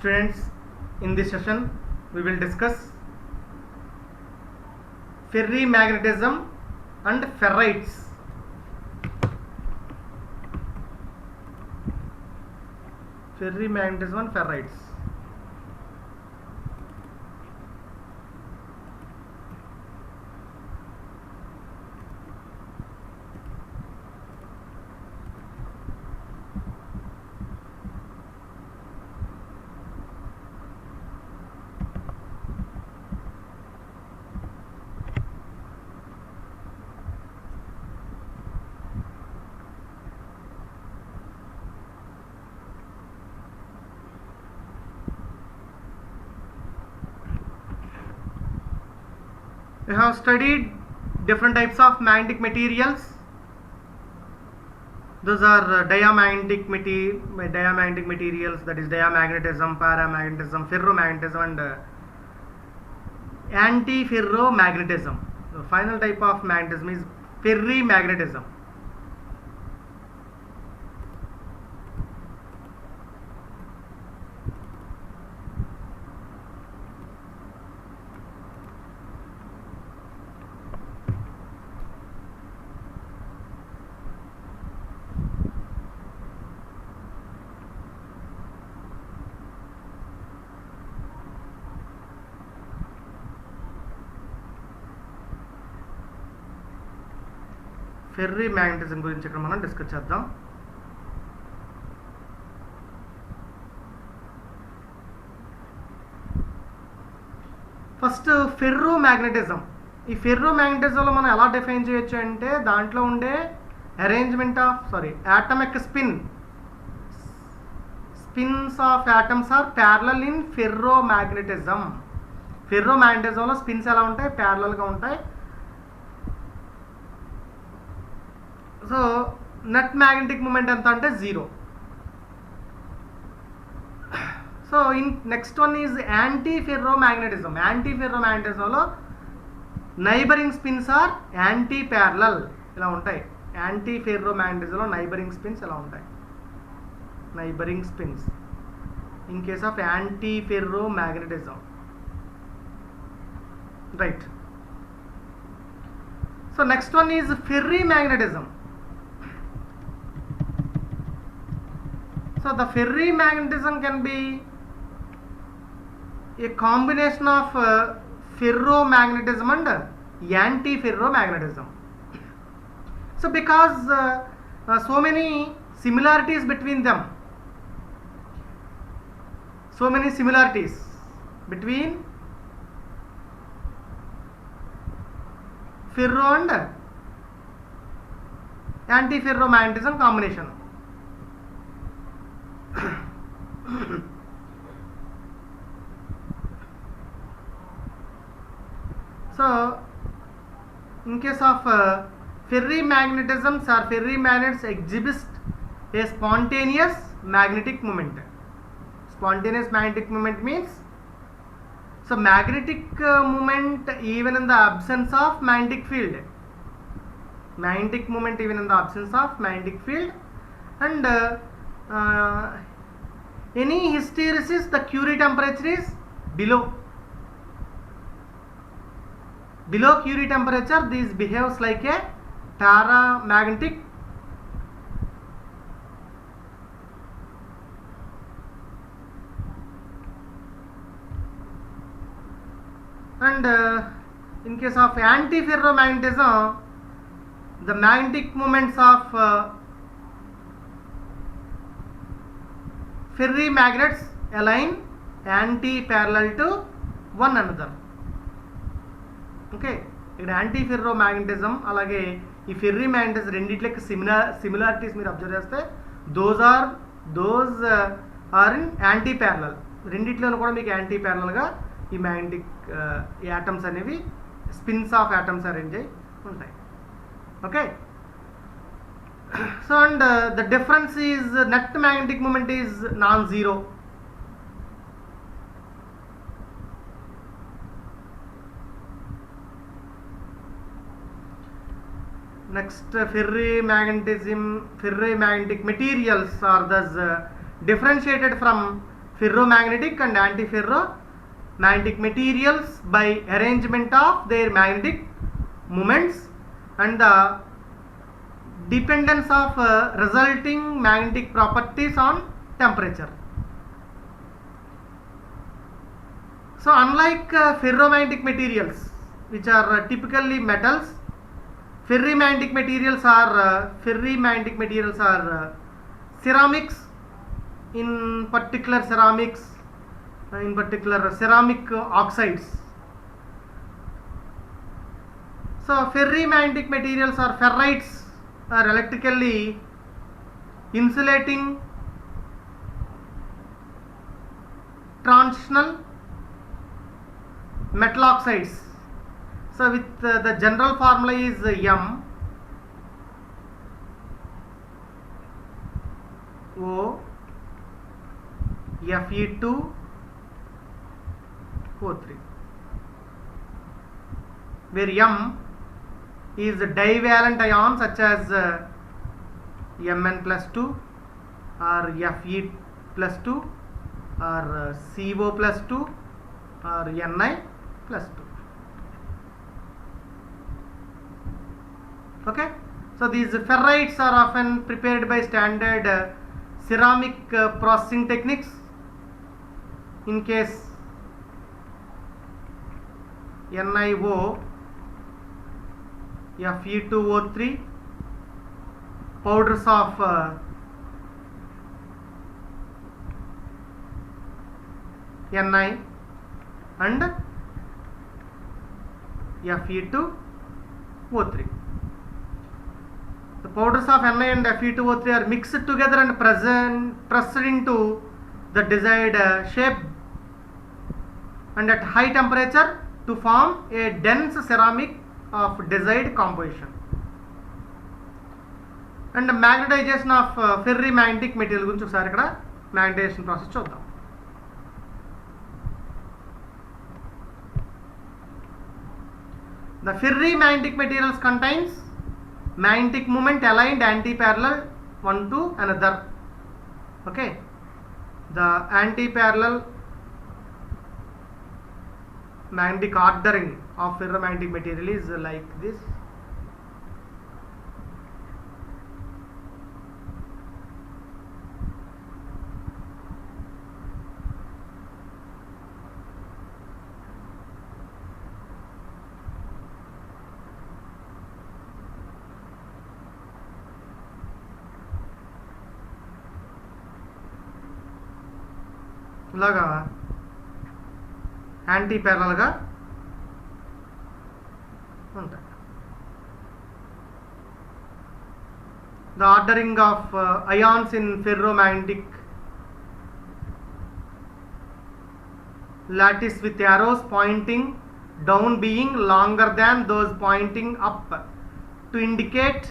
Students, in this session we will discuss ferrimagnetism and ferrites. Ferrimagnetism and ferrites. We have studied different types of magnetic materials. Those are diamagnetic materials, that is diamagnetism, paramagnetism, ferromagnetism and antiferromagnetism. The final type of magnetism is ferrimagnetism. ఫెర్రీమాగ్నెటిజం గురించి ఇక్కడ మనం discuss చేద్దాం. First ferromagnetism. ఈ ఫెర్రోమాగ్నెటిజంలో మనం ఎలా define చేయొచ్చు అంటే దాంట్లో ఉండే arrangement of atomic spins of atoms are parallel in ferromagnetism. ఫెర్రోమాగ్నెటిజంలో స్పిన్స్ ఎలా ఉంటాయి? ప్యారలల్గా ఉంటాయి. సో నెట్ మ్యాగ్నెటిక్ మూమెంట్ ఎంత అంటే 0. So next one is antiferromagnetism. యాంటీఫెర్రోమాగ్నెటిజంలో neighbouring spins are anti parallel ఇలా ఉంటాయి. యాంటీఫెర్రోమాగ్నెటిజంలో నైబరింగ్ స్పిన్స్ ఎలా ఉంటాయి? Neighbouring spins in case of antiferromagnetism, right. So next one is ferrimagnetism. So the ferrimagnetism can be a combination of ferromagnetism and anti-ferromagnetism. So because so many similarities between them, between ferro and anti-ferromagnetism combination. So in case of ferrimagnetisms or ferrimagnets exhibit a spontaneous magnetic moment. Spontaneous magnetic moment means magnetic moment even in the absence of magnetic field. Magnetic moment even in the absence of magnetic field, and any hysteresis, the Curie temperature is below Curie temperature. This behaves like a paramagnetic and in case of antiferromagnetism, the magnetic moments of ferrimagnets align anti-parallel to one another. Okay, ఇక్కడ antiferromagnetism అలాగే ఈ ferrimagnetism రెండిట్లకి similarities మీరు observe చేస్తే those are in anti parallel. రెండిట్లోనూ కూడా మీకు anti ప్యారలల్గా ఈ మ్యాగ్నెటిక్ యాటమ్స్ అనేవి స్పిన్స్ ఆఫ్ యాటమ్స్ అరేంజ్ అయి ఉంటాయి. Okay, so and the difference is net magnetic moment is non-zero. Next, ferrimagnetic materials are thus differentiated from ferromagnetic and antiferromagnetic materials by arrangement of their magnetic moments and the dependence of resulting magnetic properties on temperature. So unlike ferromagnetic materials, which are typically metals, ferrimagnetic materials are ceramics, in particular ceramic oxides. So ferrimagnetic materials or ferrites are electrically insulating, transitional metal oxides. So with the general formula is M O Fe2O3, where M is divalent ion such as Mn+2 or Fe+2 or CO+2 or Ni+2. Okay, so these ferrites are often prepared by standard ceramic processing techniques. In case NiO Fe2O3, powders of Ni and Fe2O3. The powders of Ni and Fe2O3 are mixed together and pressed into the desired shape and at high temperature to form a dense ceramic of desired composition. And magnetization of ferrimagnetic material గురించి ఒకసారి ఇక్కడ magnetization process చూద్దాం. The ferrimagnetic materials contains magnetic moment aligned anti-parallel one to another. Okay, the anti-parallel magnetic ordering of ferromagnetic material is like this. ఇలాగా anti ప్యారలల్గా ఉంటాయి. The ordering of ions in ferromagnetic lattice with arrows pointing down being longer than those pointing up to indicate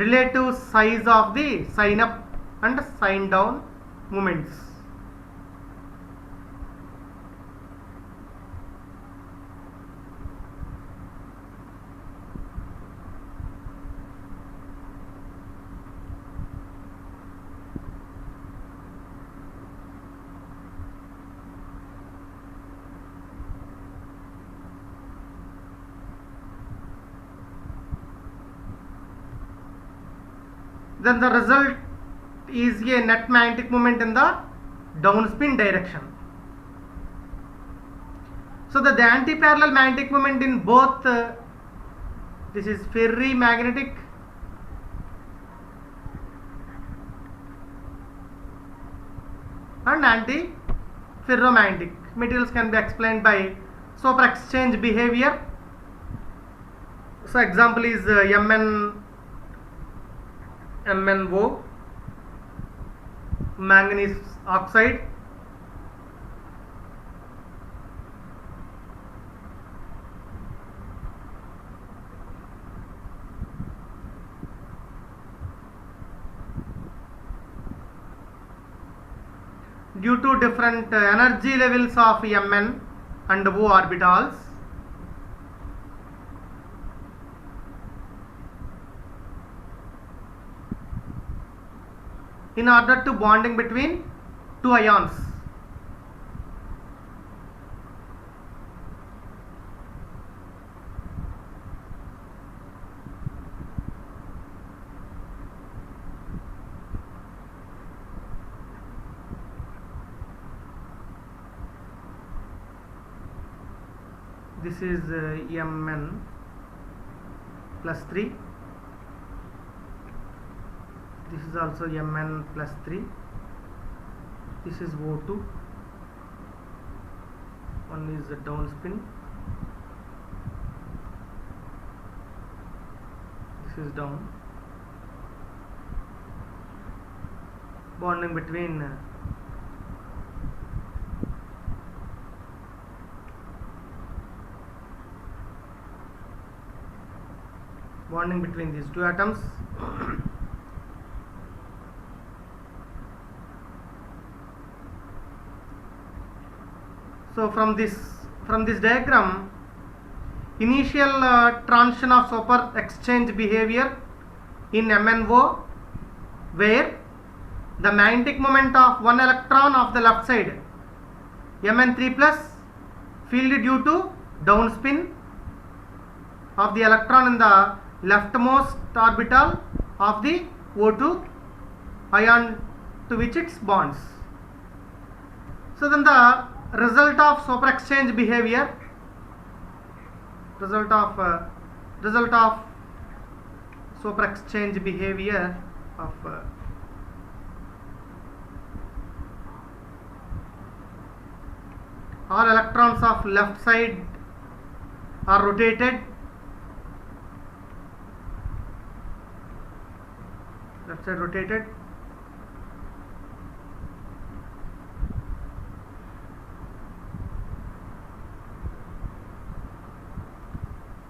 relative size of the sign up and sign down moments. Then the result is a net magnetic moment in the downspin direction. So the anti-parallel magnetic moment in both this is ferrimagnetic and anti-ferromagnetic materials can be explained by super exchange behavior. So example is MnO, manganese oxide, due to different energy levels of Mn and O orbitals, in order to bonding between two ions. This is Mn plus 3. This is also Mn plus 3. This is O2. One is a down spin. This is down. Bonding between these two atoms. So from this diagram, initial transition of super exchange behavior in MnO, where the magnetic moment of one electron of the left side Mn3 plus filled due to down spin of the electron in the leftmost orbital of the O2 ion to which it bonds. So then the result of super exchange behavior, result of super exchange behavior of all electrons of left side are rotated, left side rotated,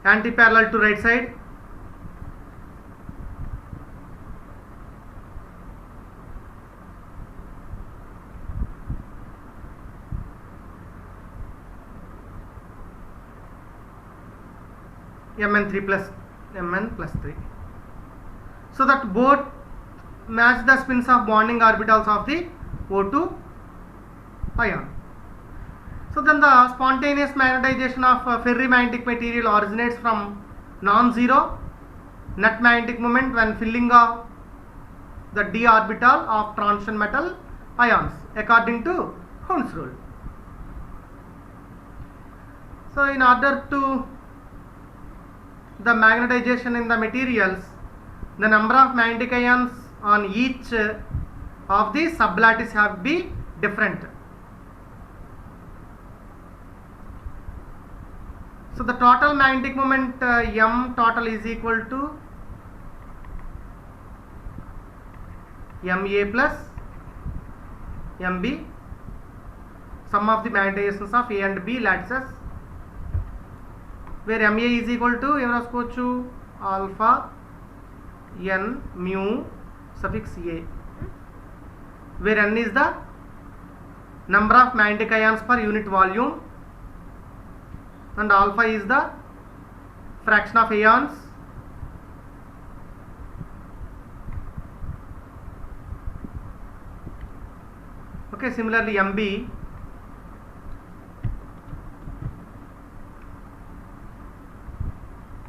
anti-parallel to right side, Mn3 plus Mn plus 3, so that both match the spins of bonding orbitals of the O2 ion. So then the spontaneous magnetization of ferrimagnetic material originates from non-zero net magnetic moment when filling of the d orbital of transition metal ions according to Hund's rule. So in order to the magnetization in the materials, the number of magnetic ions on each of the sublattice have to be different. So the total magnetic moment M total is equal to Ma plus Mb, sum of the magnetizations of A and B lattices, where Ma is equal to evraskochu alpha n mu suffix A, where n is the number of magnetic ions per unit volume and alpha is the fraction of ions, okay. Similarly Mb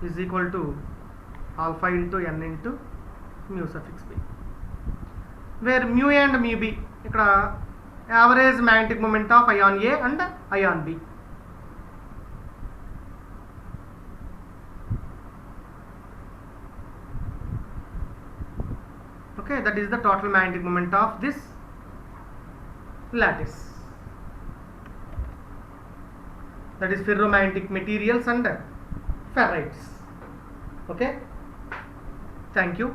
is equal to alpha into n into mu suffix b, where mu A and mu b ikkada average magnetic moment of ion A and ion B. Okay, that is the total magnetic moment of this lattice, that is ferromagnetic materials and ferrites. Okay, thank you.